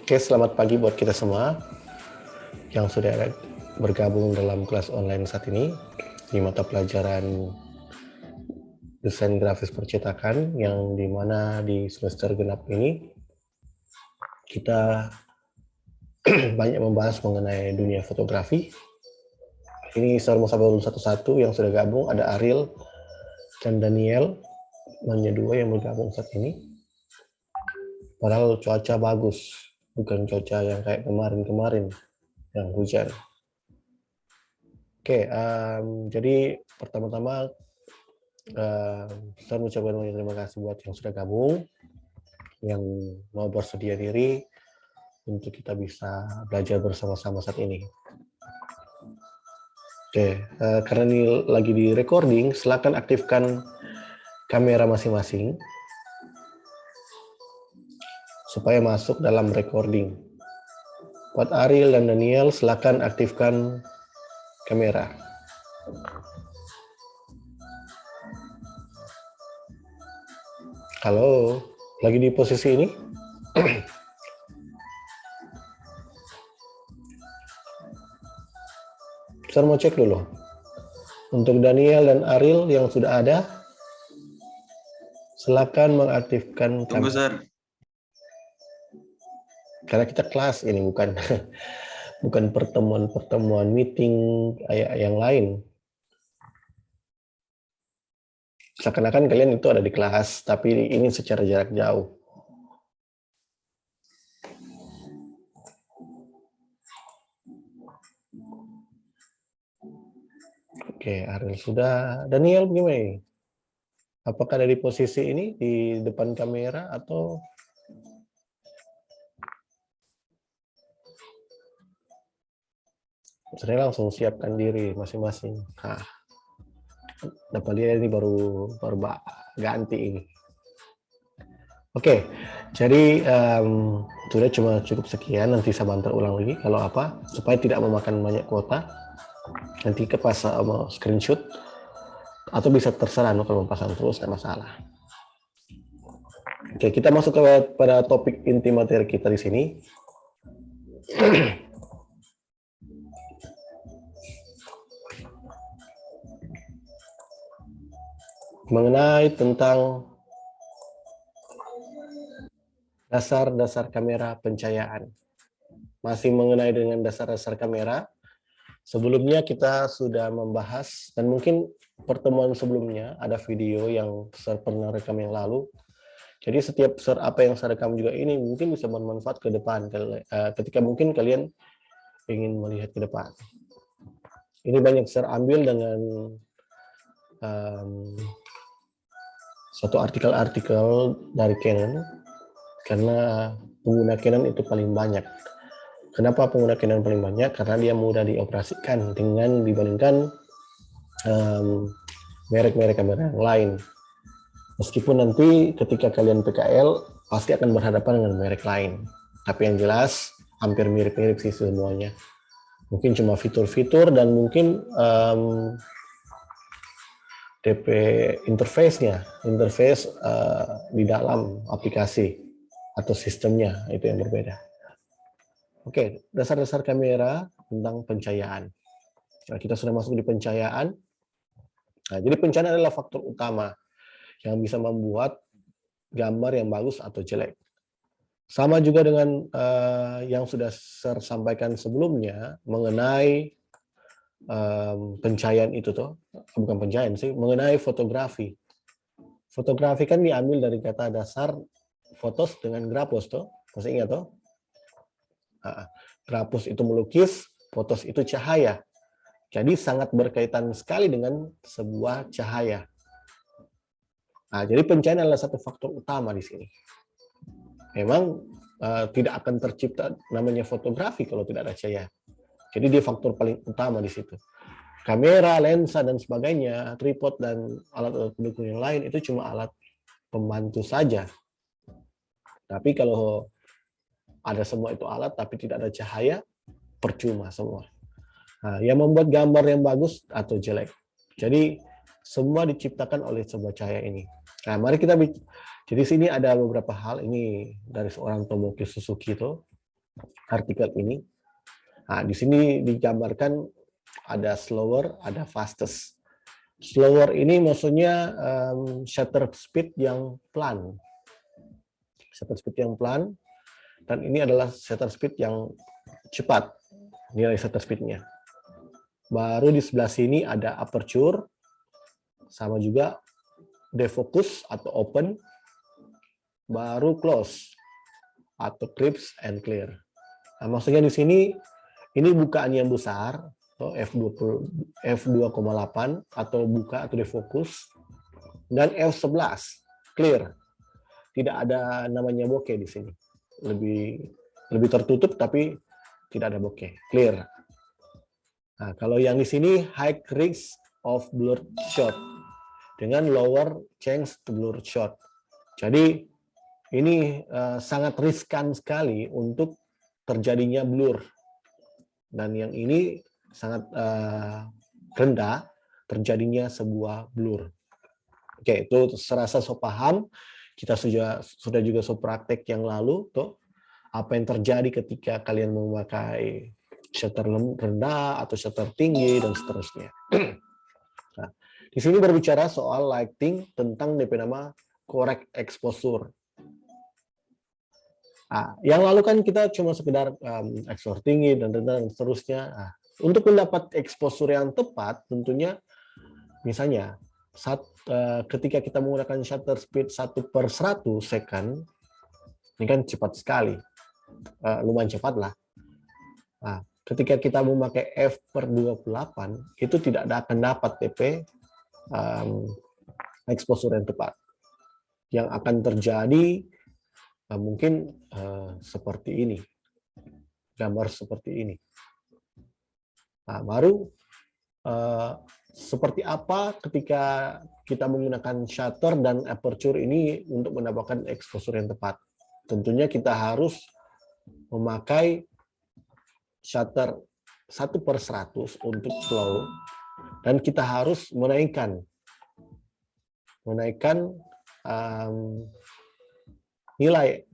Oke, selamat pagi buat kita semua yang sudah bergabung dalam kelas online saat ini di mata pelajaran desain grafis percetakan, yang dimana di semester genap ini kita banyak membahas mengenai dunia fotografi. Ini saya mau sabar satu-satu yang sudah gabung, ada Ariel dan Daniel, hanya dua yang bergabung saat ini. Padahal cuaca bagus, bukan cuaca yang kayak kemarin-kemarin yang hujan. Oke, jadi pertama-tama saya mengucapkan banyak terima kasih buat yang sudah gabung, yang mau bersedia diri untuk kita bisa belajar bersama-sama saat ini. Oke, karena ini lagi di recording, silakan aktifkan kamera masing-masing supaya masuk dalam recording. Buat Ariel dan Daniel, silakan aktifkan kamera. Halo, lagi di posisi ini? Saya mau cek dulu. Untuk Daniel dan Ariel yang sudah ada, silakan mengaktifkan Tunggu, kamera. Sir. Karena kita kelas ini, bukan bukan pertemuan meeting yang lain. Seakan-akan kalian itu ada di kelas, tapi ini secara jarak jauh. Oke, Ariel sudah. Daniel gimana? Apakah ada di posisi ini, di depan kamera, atau saya langsung siapkan diri masing-masing? Nah, dapat lihat ini baru ganti ini. Oke, jadi sudah cukup sekian. Nanti saya bantu ulang lagi kalau apa, supaya tidak memakan banyak kuota. Nanti ke pas mau screenshot, atau bisa terserah kalau mau pasang terus, tidak masalah. Oke, kita masuk pada topik inti materi kita di sini. Mengenai tentang dasar-dasar kamera pencahayaan. Masih mengenai dengan dasar-dasar kamera. Sebelumnya kita sudah membahas, dan mungkin pertemuan sebelumnya ada video yang saya pernah rekam yang lalu. Jadi setiap apa yang saya rekam juga ini mungkin bisa bermanfaat ke depan, ketika mungkin kalian ingin melihat ke depan. Ini banyak saya ambil dengan suatu artikel-artikel dari Canon, karena pengguna Canon itu paling banyak. Kenapa pengguna Canon paling banyak? Karena dia mudah dioperasikan dengan dibandingkan merek-merek kamera yang lain. Meskipun nanti ketika kalian PKL pasti akan berhadapan dengan merek lain. Tapi yang jelas hampir mirip-mirip sih semuanya. Mungkin cuma fitur-fitur dan mungkin DP interface-nya, di dalam aplikasi atau sistemnya itu yang berbeda. Oke, dasar-dasar kamera tentang pencahayaan. Nah, kita sudah masuk di pencahayaan. Nah, jadi pencahayaan adalah faktor utama yang bisa membuat gambar yang bagus atau jelek. Sama juga dengan yang sudah saya sampaikan sebelumnya mengenai pencahayaan itu tuh, bukan pencahayaan sih, mengenai fotografi. Fotografi kan diambil dari kata dasar fotos dengan grapos tuh, masih ingat tuh? Grapos itu melukis, fotos itu cahaya. Jadi sangat berkaitan sekali dengan sebuah cahaya. Nah, jadi pencahayaan adalah satu faktor utama di sini. Memang tidak akan tercipta namanya fotografi kalau tidak ada cahaya. Jadi dia faktor paling utama di situ. Kamera, lensa, dan sebagainya, tripod, dan alat-alat pendukung yang lain itu cuma alat pembantu saja. Tapi kalau ada semua itu alat tapi tidak ada cahaya, percuma semua. Nah, yang membuat gambar yang bagus atau jelek. Jadi semua diciptakan oleh sebuah cahaya ini. Nah, mari kita jadi sini ada beberapa hal ini dari seorang Tomoki Suzuki itu. artikel ini. Nah, di sini digambarkan ada slower, ada fastest. Slower ini maksudnya shutter speed yang pelan. Shutter speed yang pelan, dan ini adalah shutter speed yang cepat, nilai shutter speed-nya. Baru di sebelah sini ada aperture, sama juga defocus atau open, baru close atau crisp and clear. Nah, maksudnya di sini ini bukaan yang besar, atau f2,8 atau buka atau defocus, dan f11 clear. Tidak ada namanya bokeh di sini. Lebih tertutup tapi tidak ada bokeh, clear. Nah, kalau yang di sini high risk of blurred shot dengan lower chance to blurred shot. Jadi ini sangat riskan sekali untuk terjadinya blur. Dan yang ini sangat rendah terjadinya sebuah blur. Oke, itu serasa so paham. Kita sudah juga so praktek yang lalu tuh apa yang terjadi ketika kalian memakai shutter rendah atau shutter tinggi dan seterusnya. Nah, di sini berbicara soal lighting tentang DP nama correct exposure. Nah, yang lalu kan kita cuma sekedar exposure tinggi dan rendah dan seterusnya. Nah, untuk mendapat exposure yang tepat, tentunya misalnya ketika kita menggunakan shutter speed 1/100 second, ini kan cepat sekali, lumayan cepat lah. Nah, ketika kita memakai f/28, itu tidak akan dapat DP exposure yang tepat. Yang akan terjadi mungkin seperti ini, gambar seperti ini. Nah, baru seperti apa ketika kita menggunakan shutter dan aperture ini untuk mendapatkan exposure yang tepat. Tentunya kita harus memakai shutter 1/100 untuk slow, dan kita harus menaikkan nilai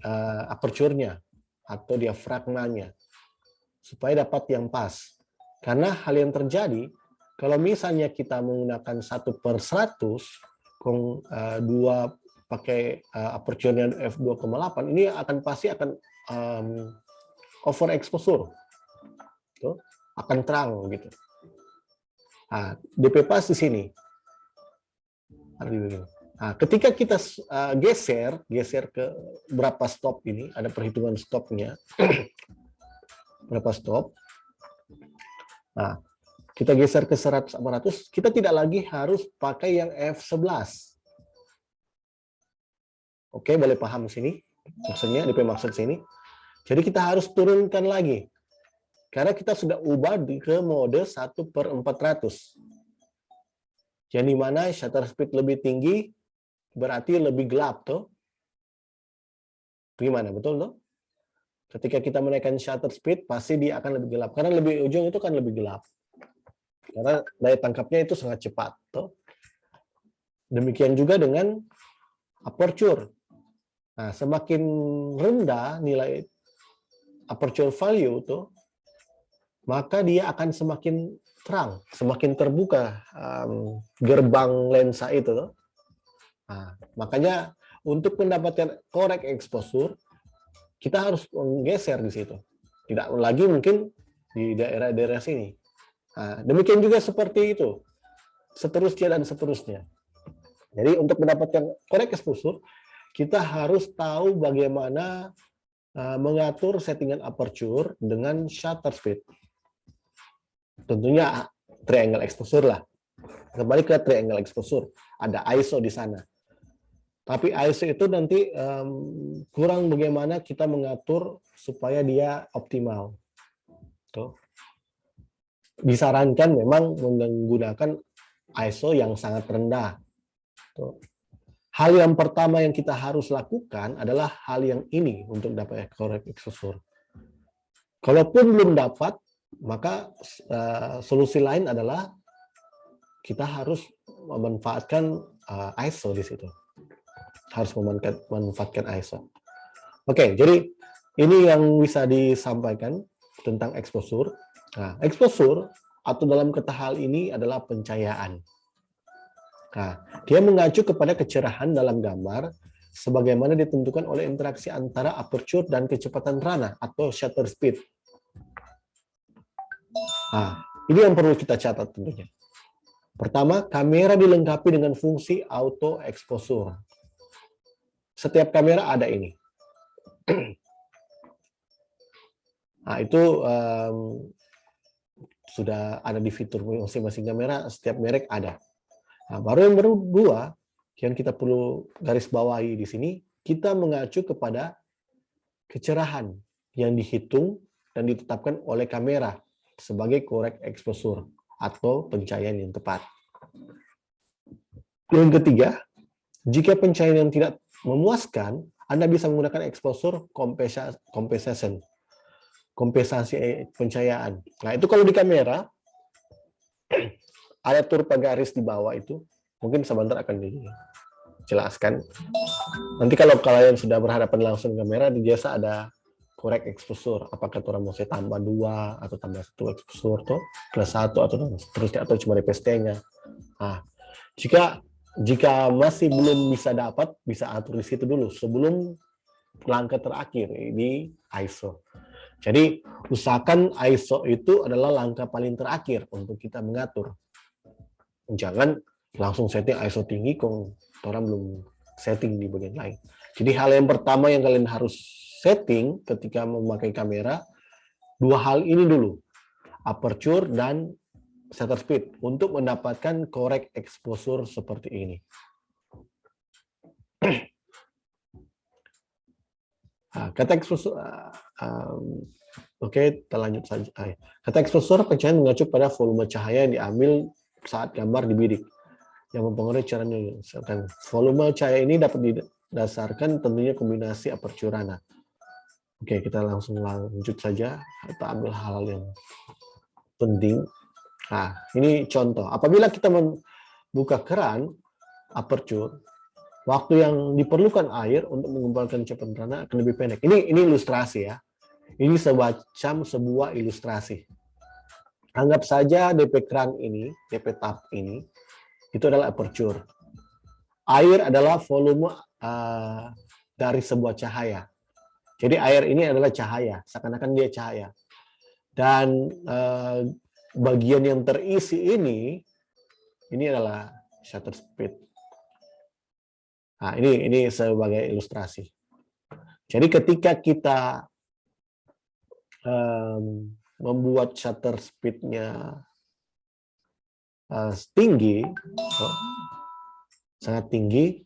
aperture-nya atau diafragmanya supaya dapat yang pas. Karena hal yang terjadi kalau misalnya kita menggunakan 1/100, dua pakai aperture-nya f2,8, ini pasti akan overexposure, tuh, akan terang gitu. Nah, DP pas di sini. Nah, ketika kita geser ke berapa stop ini, ada perhitungan stopnya, berapa stop. Nah, kita geser ke 100/400, kita tidak lagi harus pakai yang f11. Oke, boleh paham sini? Maksudnya, DP maksud sini. Jadi kita harus turunkan lagi. Karena kita sudah ubah ke mode 1/400. Yang dimana shutter speed lebih tinggi, berarti lebih gelap, tuh. Gimana, betul, tuh? Ketika kita menaikkan shutter speed, pasti dia akan lebih gelap. Karena lebih ujung itu kan lebih gelap. Karena daya tangkapnya itu sangat cepat. Tuh. Demikian juga dengan aperture. Nah, semakin rendah nilai aperture value, tuh, maka dia akan semakin terang, semakin terbuka gerbang lensa itu. Tuh. Nah, makanya untuk mendapatkan correct exposure, kita harus menggeser di situ. Tidak lagi mungkin di daerah-daerah sini. Nah, demikian juga seperti itu. Seterusnya dan seterusnya. Jadi untuk mendapatkan correct exposure, kita harus tahu bagaimana mengatur settingan aperture dengan shutter speed. Tentunya triangle exposure lah. Kembali ke triangle exposure. Ada ISO di sana. Tapi ISO itu nanti kurang bagaimana kita mengatur supaya dia optimal. Tuh. Disarankan memang menggunakan ISO yang sangat rendah. Tuh. Hal yang pertama yang kita harus lakukan adalah hal yang ini untuk dapat correct exposure. Kalaupun belum dapat, maka solusi lain adalah kita harus memanfaatkan ISO di situ. Harus memanfaatkan ISO. Oke, jadi Ini yang bisa disampaikan tentang exposure. Nah, exposure atau dalam kata hal ini adalah pencahayaan. Nah, dia mengacu kepada kecerahan dalam gambar sebagaimana ditentukan oleh interaksi antara aperture dan kecepatan rana atau shutter speed. Nah, ini yang perlu kita catat tentunya. Pertama, kamera dilengkapi dengan fungsi auto exposure. Setiap kamera ada ini. Nah, itu sudah ada di fitur masing-masing kamera, setiap merek ada. Nah, baru yang kedua, yang kita perlu garis bawahi di sini, kita mengacu kepada kecerahan yang dihitung dan ditetapkan oleh kamera sebagai correct exposure atau pencahayaan yang tepat. Yang ketiga, jika pencahayaan yang tidak memuaskan, Anda bisa menggunakan exposure compensation, kompensasi pencahayaan. Nah, itu kalau di kamera, ada turpa garis di bawah itu, mungkin sebentar akan dijelaskan. Nanti kalau kalian sudah berhadapan langsung kamera, biasa ada correct exposure. Apakah orang mau saya tambah 2 atau tambah 1 exposure tuh plus 1 atau seterusnya atau cuma DPST-nya. Nah, jika masih belum bisa dapat, bisa atur di situ dulu sebelum langkah terakhir ini ISO. Jadi usahakan ISO itu adalah langkah paling terakhir untuk kita mengatur. Jangan langsung setting ISO tinggi kok orang belum setting di bagian lain. Jadi hal yang pertama yang kalian harus setting ketika memakai kamera, dua hal ini dulu, aperture dan shutter speed untuk mendapatkan correct exposure seperti ini. Nah, kata exposure, oke, kita lanjut saja. Kata exposure pencahayaan mengacu pada volume cahaya yang diambil saat gambar dibidik, yang mempengaruhi cara menyelesaikan. Volume cahaya ini dapat didasarkan tentunya kombinasi aperture rana. Oke, kita langsung lanjut saja atau ambil hal-hal yang penting. Nah, ini contoh. Apabila kita membuka keran aperture, waktu yang diperlukan air untuk mengumpulkan cepat rana akan lebih pendek. Ini ilustrasi ya. Ini semacam sebuah ilustrasi. Anggap saja DP keran ini, DP tap ini, itu adalah aperture. Air adalah volume dari sebuah cahaya. Jadi air ini adalah cahaya, seakan-akan dia cahaya. Dan bagian yang terisi ini adalah shutter speed. Nah, ini sebagai ilustrasi. Jadi ketika kita membuat shutter speed-nya tinggi, sangat tinggi,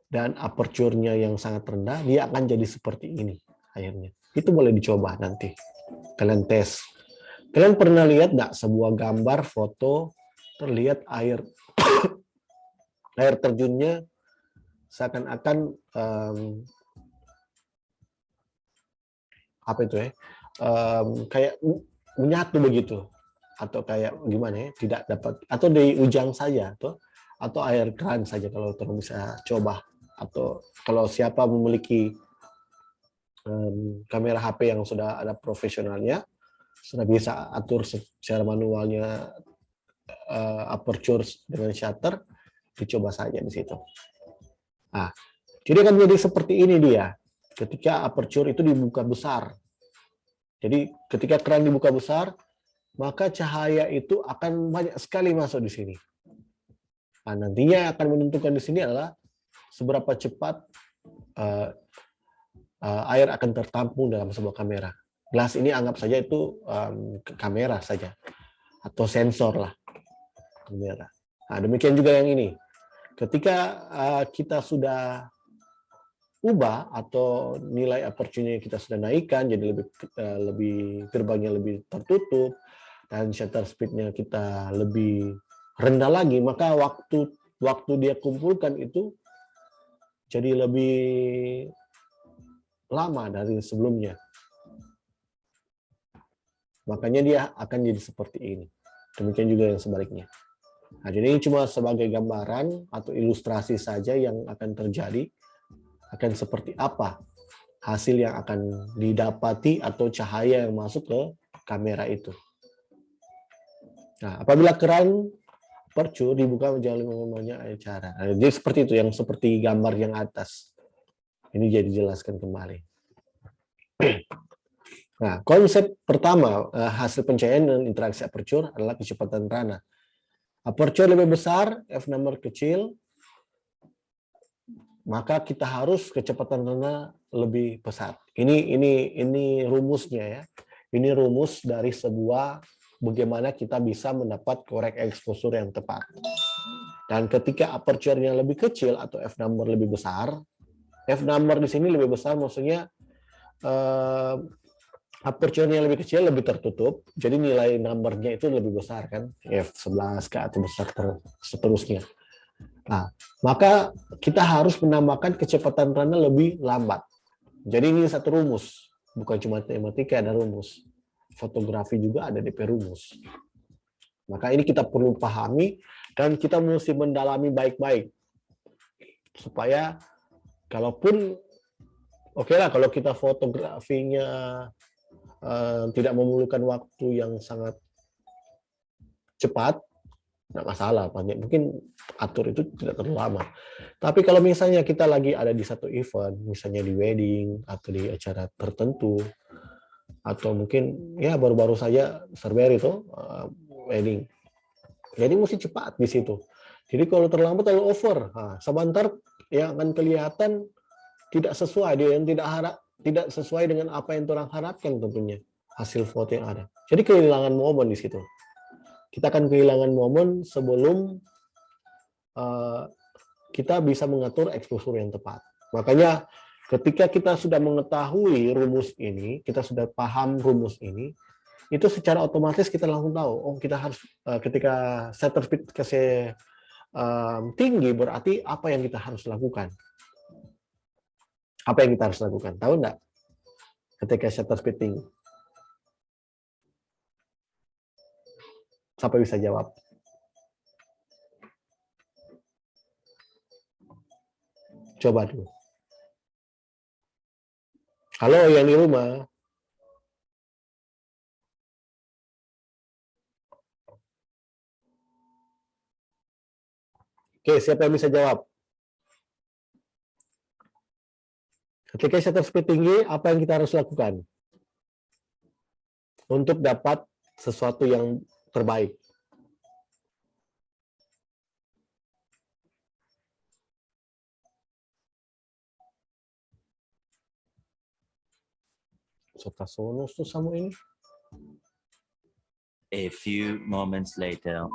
dan aperture-nya yang sangat rendah, dia akan jadi seperti ini akhirnya. Itu boleh dicoba nanti. Kalian tes. Kalian pernah lihat nggak sebuah gambar foto terlihat air air terjunnya seakan-akan apa itu ya? Kayak menyatu begitu, atau kayak gimana ya? Tidak dapat, atau di ujang saja, atau air keran saja kalau teman bisa coba. Atau kalau siapa memiliki kamera HP yang sudah ada profesionalnya, sudah bisa atur secara manualnya aperture dengan shutter, dicoba saja di situ. Nah, jadi akan jadi seperti ini dia. Ketika aperture itu dibuka besar. Jadi ketika keran dibuka besar, maka cahaya itu akan banyak sekali masuk di sini. Nah, nantinya akan menentukan di sini adalah seberapa cepat air akan tertampung dalam sebuah kamera. Gelas ini anggap saja itu kamera saja, atau sensor lah. Kamera. Nah, demikian juga yang ini. Ketika kita sudah ubah atau nilai aperture-nya kita sudah naikkan, jadi lebih gerbangnya lebih tertutup, dan shutter speed-nya kita lebih rendah lagi, maka waktu dia kumpulkan itu jadi lebih lama dari sebelumnya. Makanya dia akan jadi seperti ini. Demikian juga yang sebaliknya. Nah, jadi ini cuma sebagai gambaran atau ilustrasi saja yang akan terjadi, akan seperti apa hasil yang akan didapati atau cahaya yang masuk ke kamera itu. Nah, apabila keran aperture dibuka menjadi banyak cara. Nah, jadi seperti itu, yang seperti gambar yang atas. Ini jadi jelaskan kembali. Nah, konsep pertama hasil pencahayaan dan interaksi aperture adalah kecepatan rana. Aperture lebih besar, f number kecil, maka kita harus kecepatan rana lebih pesat. Ini rumusnya ya. Ini rumus dari sebuah bagaimana kita bisa mendapat korek exposure yang tepat. Dan ketika aperture-nya lebih kecil atau f number lebih besar, f number di sini lebih besar maksudnya aperture-nya lebih kecil, lebih tertutup, jadi nilai number-nya itu lebih besar kan, f11 ke atau besar seterusnya. Nah, maka kita harus menambahkan kecepatan rana lebih lambat. Jadi ini satu rumus, bukan cuma matematika, ada rumus. Fotografi juga ada DP rumus. Maka ini kita perlu pahami dan kita mesti mendalami baik-baik. Supaya kalaupun, oke lah kalau kita fotografinya tidak memerlukan waktu yang sangat cepat, nggak masalah, mungkin atur itu tidak terlalu lama. Tapi kalau misalnya kita lagi ada di satu event, misalnya di wedding atau di acara tertentu, atau mungkin ya baru-baru saja server itu wedding, jadi mesti cepat di situ. Jadi kalau terlambat terlalu over, sebentar yang akan kelihatan tidak sesuai, yang tidak sesuai dengan apa yang orang harapkan tentunya hasil foto yang ada. Jadi kehilangan momen di situ. Kita akan kehilangan momen sebelum kita bisa mengatur exposure yang tepat. Makanya ketika kita sudah mengetahui rumus ini, kita sudah paham rumus ini, itu secara otomatis kita langsung tahu, oh kita harus ketika shutter speed kasih tinggi, berarti apa yang kita harus lakukan? Apa yang kita harus lakukan? Tahu enggak? Ketika shutter speed tinggi. Siapa bisa jawab? Coba dulu. Halo yang di rumah. Oke, siapa yang bisa jawab? Ketika shutter speed tinggi, apa yang kita harus lakukan? Untuk dapat sesuatu yang terbaik. Sotasonos tuh sama ini. A few moments later.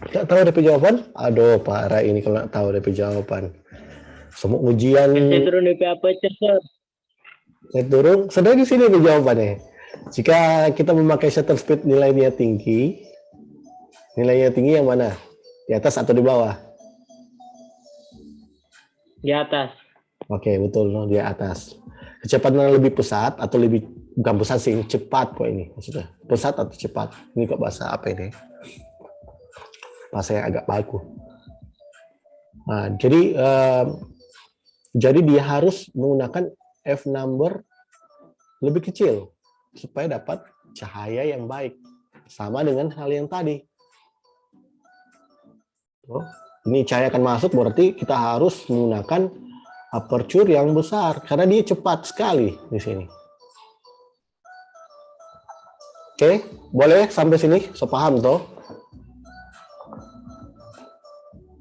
Nggak tahu DP jawaban? Aduh, parah ini kalau nggak tahu DP jawaban. Semua ujian. Saya turun DP apa, Sir? Saya turun. Sebenarnya di sini DP jawabannya. Jika kita memakai shutter speed nilainya tinggi yang mana? Di atas atau di bawah? Di atas. Oke, betul, no, di atas. Kecepatan lebih pesat atau lebih, bukan pesat sih, cepat kok ini maksudnya. Pesat atau cepat? Ini kok bahasa apa ini? Bahasa yang agak baku. Nah, jadi dia harus menggunakan f number lebih kecil supaya dapat cahaya yang baik. Sama dengan hal yang tadi. Oh, ini cahaya akan masuk, berarti kita harus menggunakan aperture yang besar karena dia cepat sekali di sini. Oke, boleh sampai sini? So paham toh?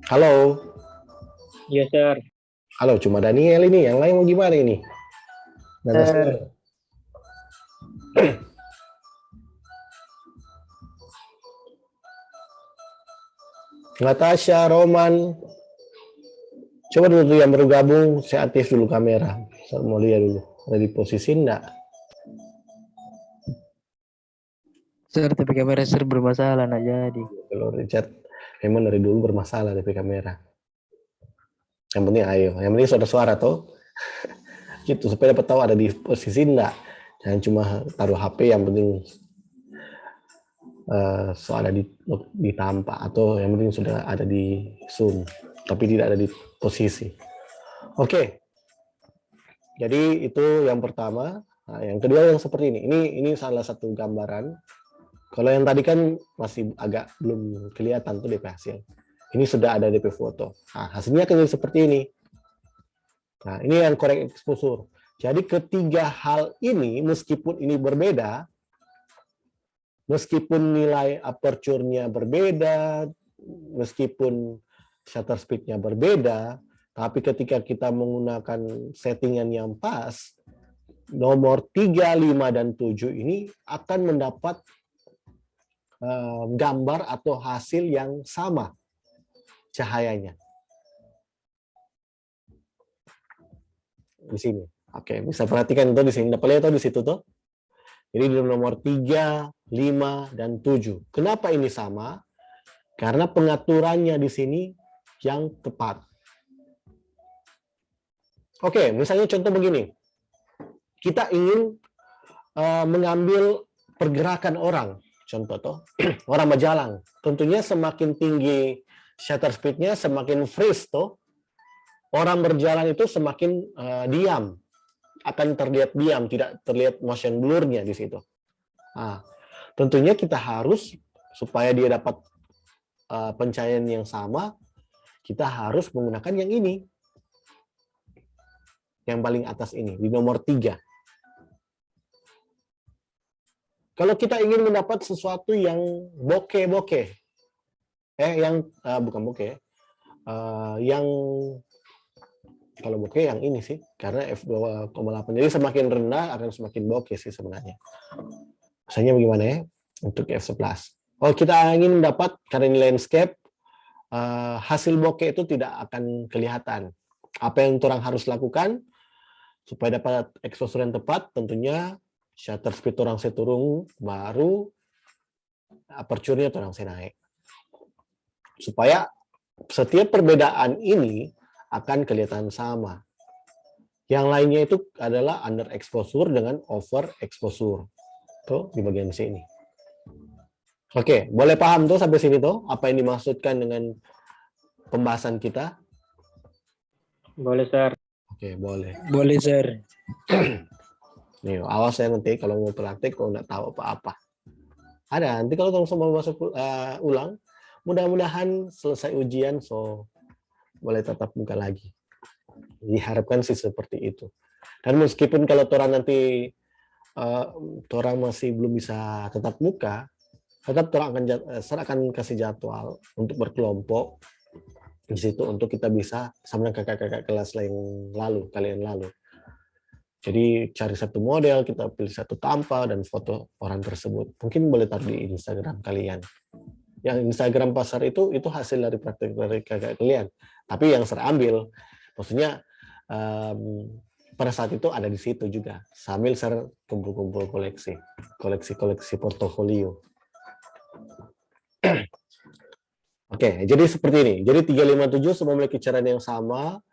Halo. Iya, Sir. Halo, cuma Daniel ini. Yang lain mau gimana ini? Natasha, Roman. Coba dulu yang bergabung, saya aktif dulu kamera. Saya mau lihat dulu. Ada di posisi enggak? Sir, tapi kamera Sir bermasalah, nak jadi. Kalau Richard, memang dari dulu bermasalah di kamera. Yang penting ayo, yang penting suara toh. Gitu, supaya dapat tahu ada di posisi enggak. Jangan cuma taruh HP, yang penting so ada di tampak atau yang penting sudah ada di zoom, tapi tidak ada di posisi. Oke. Jadi itu yang pertama. Nah, yang kedua yang seperti ini. Ini salah satu gambaran. Kalau yang tadi kan masih agak belum kelihatan tuh DP hasil. Ini sudah ada DP foto. Nah, hasilnya akan jadi seperti ini. Nah, ini yang correct exposure. Jadi ketiga hal ini meskipun ini berbeda, meskipun nilai aperture-nya berbeda, meskipun shutter speed-nya berbeda, tapi ketika kita menggunakan settingan yang pas, nomor 3, 5, dan 7 ini akan mendapat gambar atau hasil yang sama cahayanya. Di sini. Oke, bisa perhatikan itu di sini. Dapat lihat di situ tuh. Jadi di nomor 3, 5, dan 7. Kenapa ini sama? Karena pengaturannya di sini yang tepat. Oke, misalnya contoh begini. Kita ingin mengambil pergerakan orang. Contoh tuh, orang berjalan. Tentunya semakin tinggi shutter speed-nya, semakin freeze tuh. Orang berjalan itu semakin diam. Akan terlihat diam, tidak terlihat motion blur-nya di situ. Nah, tentunya kita harus, supaya dia dapat pencahayaan yang sama, kita harus menggunakan yang ini. Yang paling atas ini, di nomor 3. Kalau kita ingin mendapat sesuatu yang bokeh-bokeh, bukan bokeh, yang kalau bokeh yang ini sih, karena f2,8. Jadi semakin rendah akan semakin bokeh sih sebenarnya. Misalnya bagaimana ya untuk f11? Oh, kita ingin mendapat, karena ini landscape, hasil bokeh itu tidak akan kelihatan. Apa yang orang harus lakukan supaya dapat exposure yang tepat? Tentunya shutter speed orang saya turun, baru aperture-nya orang saya naik. Supaya setiap perbedaan ini akan kelihatan sama. Yang lainnya itu adalah under exposure dengan over exposure. Tuh di bagian sini. Oke, boleh paham tuh sampai sini tuh apa yang dimaksudkan dengan pembahasan kita? Boleh, Sir. Oke, boleh. Boleh, Sir. Nih, awas ya nanti kalau mau praktek kalau nggak tahu apa-apa. Ada, nanti kalau semua masuk ulang, mudah-mudahan selesai ujian, so boleh tatap muka lagi. Diharapkan sih seperti itu. Dan meskipun kalau orang nanti orang masih belum bisa tatap muka, tetap orang akan kasih jadwal untuk berkelompok di situ untuk kita bisa sama kakak-kakak kelas kalian lalu. Jadi cari satu model, kita pilih satu tampal dan foto orang tersebut. Mungkin boleh taruh di Instagram kalian. Yang Instagram pasar itu hasil dari praktek dari kakak kalian. Tapi yang saya ambil, maksudnya pada saat itu ada di situ juga. Sambil saya kumpul-kumpul koleksi portofolio. Oke, jadi seperti ini. Jadi 357 semua memiliki cara yang sama.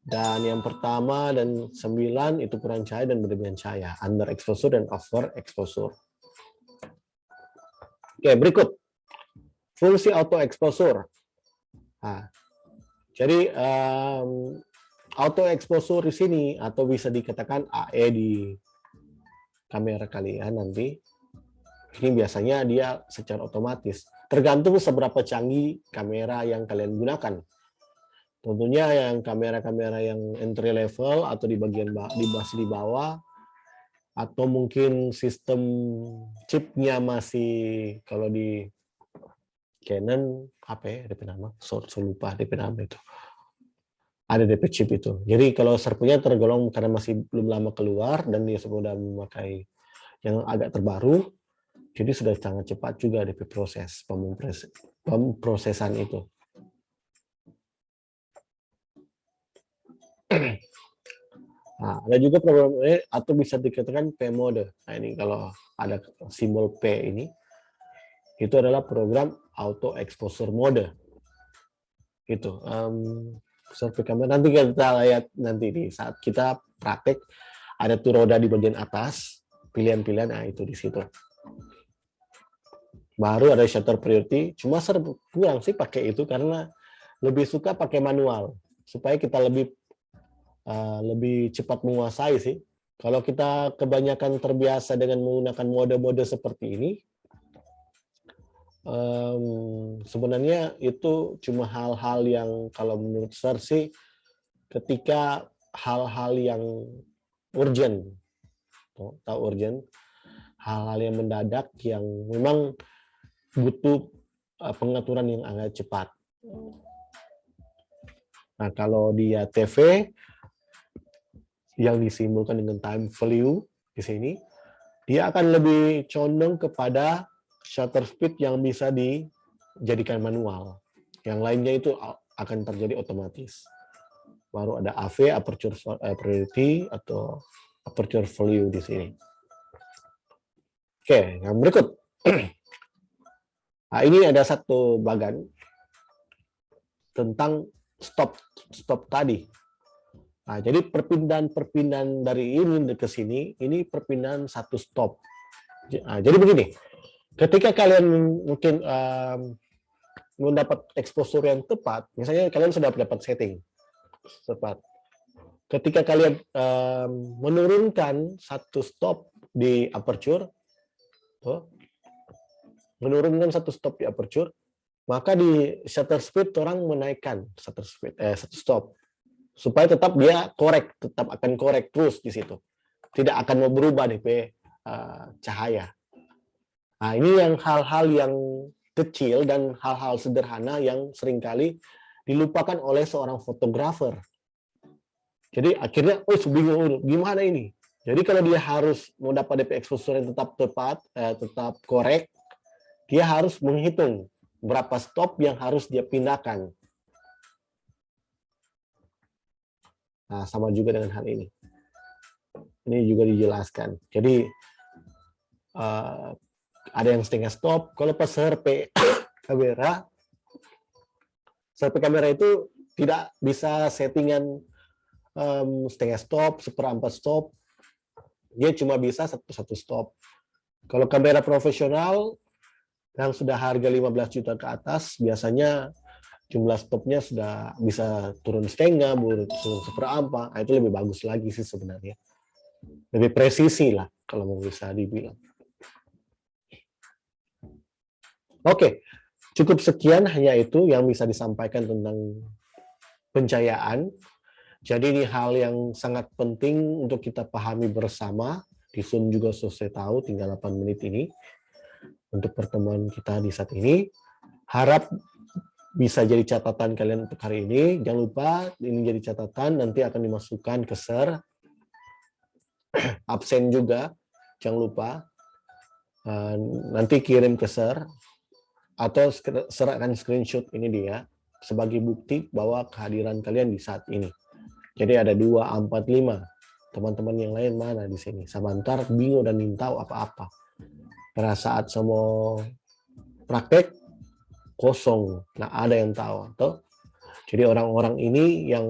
Dan yang pertama dan 9 itu kurang cahaya dan berlebihan cahaya. Under exposure dan over exposure. Oke, berikut. Fungsi auto exposure. Nah, jadi auto exposure di sini atau bisa dikatakan AE di kamera kalian nanti. Ini biasanya dia secara otomatis. Tergantung seberapa canggih kamera yang kalian gunakan. Tentunya yang kamera-kamera yang entry level atau di bagian di bawah atau mungkin sistem chipnya masih kalau di Canon apa ya DP nama? So lupa DP nama itu. Ada DP chip itu. Jadi kalau serpunya tergolong karena masih belum lama keluar dan dia sudah memakai yang agak terbaru, jadi sudah sangat cepat juga DP proses pemprosesan itu. Nah, ada juga program atau bisa dikatakan P mode. Nah, ini kalau ada simbol P ini, itu adalah program auto exposure mode. Gitu. Nanti kita lihat nanti di saat kita praktek ada tuh roda di bagian atas, pilihan-pilihan, nah itu di situ. Baru ada shutter priority. Cuma kurang sih pakai itu karena lebih suka pakai manual supaya kita lebih cepat menguasai sih. Kalau kita kebanyakan terbiasa dengan menggunakan mode-mode seperti ini, sebenarnya itu cuma hal-hal yang kalau menurut saya sih ketika hal-hal yang urgent, tahu urgent, hal-hal yang mendadak yang memang butuh pengaturan yang agak cepat. Nah, kalau dia TV yang disimbolkan dengan time value di sini, dia akan lebih condong kepada shutter speed yang bisa dijadikan manual. Yang lainnya itu akan terjadi otomatis. Baru ada AV, aperture priority, atau aperture value di sini. Oke, yang berikut. Nah, ini ada satu bagan tentang stop tadi. Nah, jadi perpindahan dari ini ke sini, ini perpindahan satu stop. Nah, jadi begini, ketika kalian mungkin mendapat exposure yang tepat, misalnya kalian sudah dapat setting tepat. Ketika kalian menurunkan satu stop di aperture, maka di shutter speed orang menaikkan satu stop supaya tetap dia tetap akan korek terus di situ, tidak akan mau berubah DP cahaya. Nah, ini yang hal-hal yang kecil dan hal-hal sederhana yang seringkali dilupakan oleh seorang fotografer. Jadi akhirnya, bingung gimana ini. Jadi kalau dia harus mau dapat DP exposure yang tetap tepat, tetap korek, dia harus menghitung berapa stop yang harus dia pindahkan. Nah, sama juga dengan hal ini. Ini juga dijelaskan. Jadi ada yang setengah stop. Kalau pas serpe kamera itu tidak bisa settingan setengah stop, seperempat stop. Dia cuma bisa satu stop. Kalau kamera profesional yang sudah harga 15 juta ke atas, biasanya jumlah stopnya sudah bisa turun setengah, turun seperempat. Nah, itu lebih bagus lagi sih sebenarnya. Lebih presisi lah kalau mau bisa dibilang. Oke, cukup sekian hanya itu yang bisa disampaikan tentang pencahayaan. Jadi ini hal yang sangat penting untuk kita pahami bersama. Di Zoom juga selesai tahu, tinggal 8 menit ini untuk pertemuan kita di saat ini. Harap bisa jadi catatan kalian untuk hari ini. Jangan lupa ini jadi catatan, nanti akan dimasukkan ke share. Absen juga, jangan lupa. Nanti kirim ke share atau serahkan screenshot ini dia sebagai bukti bahwa kehadiran kalian di saat ini. Jadi ada 2, 4, 5. Teman-teman yang lain mana di sini? Sebentar bingung dan ingin tahu apa-apa. Pada saat semua praktek kosong, nah ada yang tahu. Atau jadi orang-orang ini yang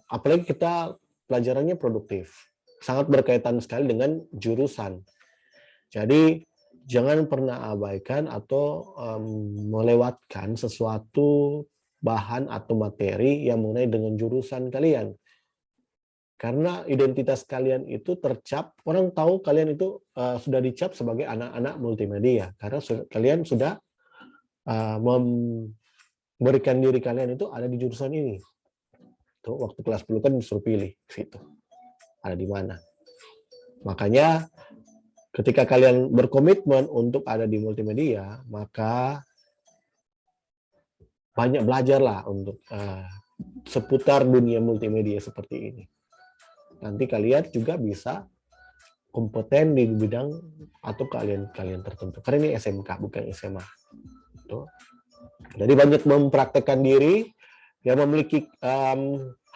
apalagi kita pelajarannya produktif, sangat berkaitan sekali dengan jurusan. Jadi jangan pernah abaikan atau melewatkan sesuatu bahan atau materi yang mengenai dengan jurusan kalian. Karena identitas kalian itu tercap, orang tahu kalian itu sudah dicap sebagai anak-anak multimedia. Karena kalian sudah memberikan diri kalian itu ada di jurusan ini. Tuh, waktu kelas 10 kan disuruh pilih situ. Ada di mana. Makanya ketika kalian berkomitmen untuk ada di multimedia, maka banyak belajarlah untuk seputar dunia multimedia seperti ini. Nanti kalian juga bisa kompeten di bidang atau kalian tertentu. Karena ini SMK bukan SMA. Tuh. Jadi banyak mempraktekkan diri yang memiliki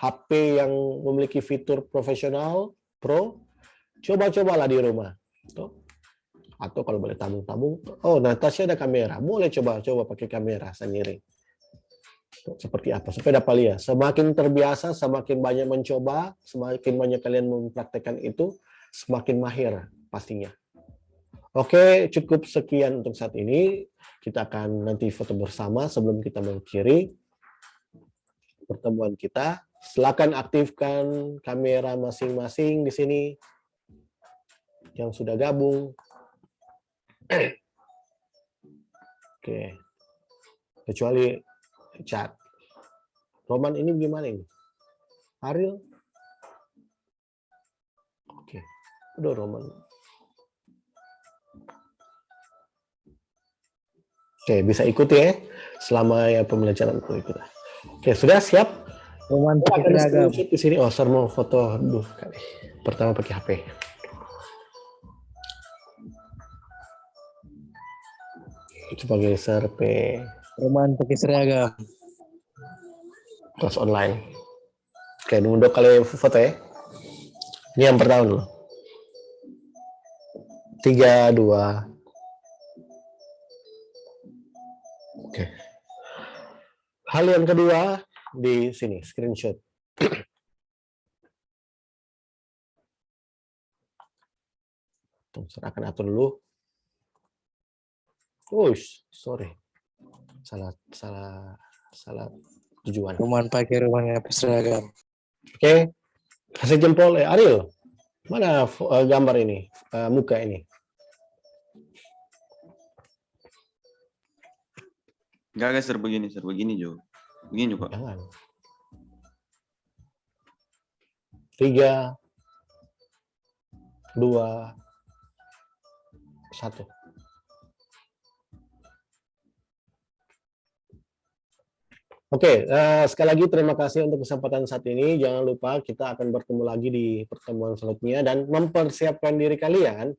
HP yang memiliki fitur profesional pro, coba-cobalah di rumah. Tuh. Atau kalau boleh tabung-tabung, oh Natasha ada kamera, boleh coba-coba pakai kamera sendiri. Seperti apa supaya dapat lihat. Semakin terbiasa, semakin banyak mencoba, semakin banyak kalian mempraktekkan itu, semakin mahir pastinya. Oke, cukup sekian untuk saat ini. kita akan nanti foto bersama sebelum kita mengakhiri pertemuan kita. Silakan aktifkan kamera masing-masing di sini yang sudah gabung. Oke. Kecuali chat. Roman ini gimana ini? Ariel? Oke. Aduh, Roman. Oke, bisa ikuti ya selama ya pembelajaran itu ikut. Oke, sudah siap? Roman pakai Akan seragam. screenshot di sini. Oh, saya mau foto dulu kali. Pertama pakai HP. Itu pakai survei Roman pakai seragam. kelas online. Oke, nunduk kali foto ya. Ini yang pertama dulu. 3, 2. Oke. Hal yang kedua di sini, screenshot. Saya akan atur dulu. Sorry. Salah tujuan. Roman pakai seragam. Oke. Kasih jempol Ariel. Mana gambar ini? Muka ini. Enggak, Sir, begini, Jo. Begini kok. Jangan. 3, 2, 1. Oke, sekali lagi terima kasih untuk kesempatan saat ini. Jangan lupa kita akan bertemu lagi di pertemuan selanjutnya dan mempersiapkan diri kalian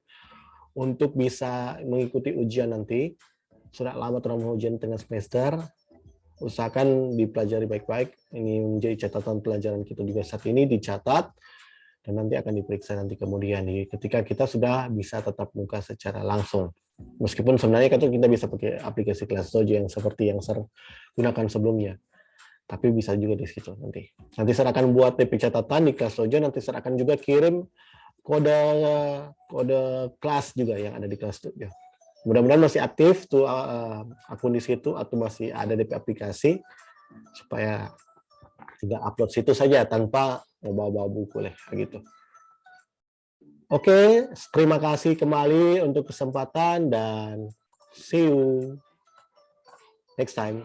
untuk bisa mengikuti ujian nanti. Sudah lama terlalu ujian tengah semester. Usahakan dipelajari baik-baik. Ini menjadi catatan pelajaran kita juga saat ini dicatat dan nanti akan diperiksa nanti kemudian ketika kita sudah bisa tatap muka secara langsung. Meskipun sebenarnya kita bisa pakai aplikasi ClassDojo yang seperti yang saya gunakan sebelumnya. Tapi bisa juga di situ nanti. Nanti saya akan buat TP catatan di ClassDojo, nanti saya akan juga kirim kode kelas juga yang ada di ClassDojo. Mudah-mudahan masih aktif tuh akun di situ atau masih ada di aplikasi supaya tidak upload situ saja tanpa bawa buku gitu. Oke, terima kasih kembali untuk kesempatan dan see you next time.